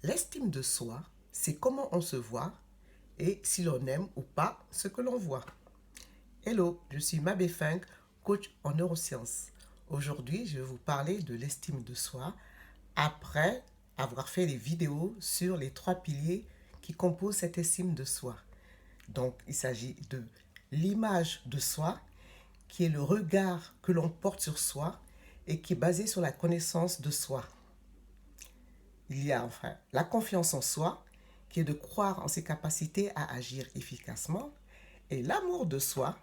L'estime de soi, c'est comment on se voit et si l'on aime ou pas ce que l'on voit. Hello, je suis Mabé Feng, coach en neurosciences. Aujourd'hui, je vais vous parler de l'estime de soi après avoir fait des vidéos sur les 3 piliers qui composent cette estime de soi. Donc, il s'agit de l'image de soi, qui est le regard que l'on porte sur soi et qui est basé sur la connaissance de soi. Il y a enfin la confiance en soi, qui est de croire en ses capacités à agir efficacement, et l'amour de soi,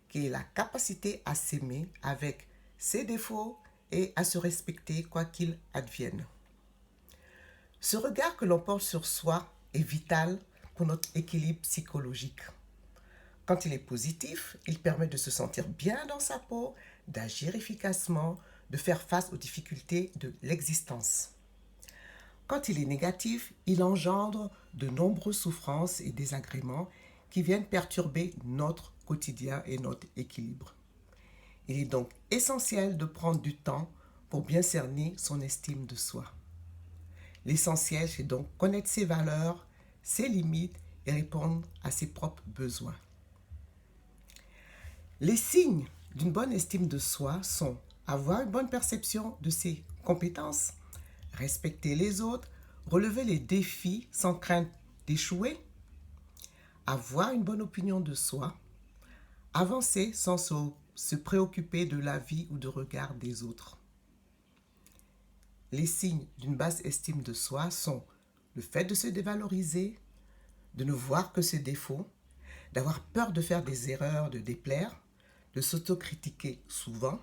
qui est la capacité à s'aimer avec ses défauts et à se respecter quoi qu'il advienne. Ce regard que l'on porte sur soi est vital pour notre équilibre psychologique. Quand il est positif, il permet de se sentir bien dans sa peau, d'agir efficacement, de faire face aux difficultés de l'existence. Quand il est négatif, il engendre de nombreuses souffrances et désagréments qui viennent perturber notre quotidien et notre équilibre. Il est donc essentiel de prendre du temps pour bien cerner son estime de soi. L'essentiel, c'est donc connaître ses valeurs, ses limites et répondre à ses propres besoins. Les signes d'une bonne estime de soi sont avoir une bonne perception de ses compétences, respecter les autres, relever les défis sans crainte d'échouer, avoir une bonne opinion de soi, avancer sans se préoccuper de l'avis ou du regard des autres. Les signes d'une basse estime de soi sont le fait de se dévaloriser, de ne voir que ses défauts, d'avoir peur de faire des erreurs, de déplaire, de s'autocritiquer souvent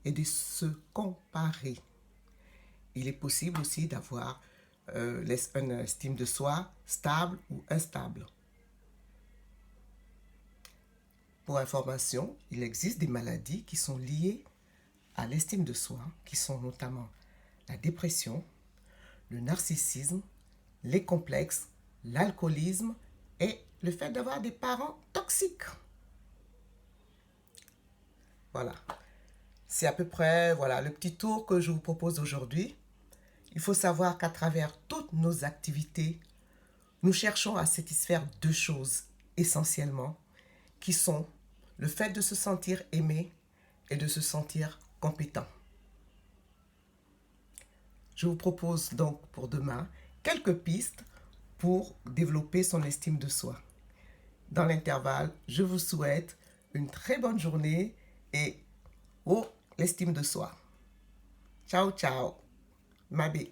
et de se comparer. Il est possible aussi d'avoir une estime de soi stable ou instable. Pour information, il existe des maladies qui sont liées à l'estime de soi, qui sont notamment la dépression, le narcissisme, les complexes, l'alcoolisme et le fait d'avoir des parents toxiques. Voilà. C'est à peu près le petit tour que je vous propose aujourd'hui. Il faut savoir qu'à travers toutes nos activités, nous cherchons à satisfaire 2 choses essentiellement, qui sont le fait de se sentir aimé et de se sentir compétent. Je vous propose donc pour demain quelques pistes pour développer son estime de soi. Dans l'intervalle, je vous souhaite une très bonne journée et l'estime de soi. Ciao, ciao. Mabé.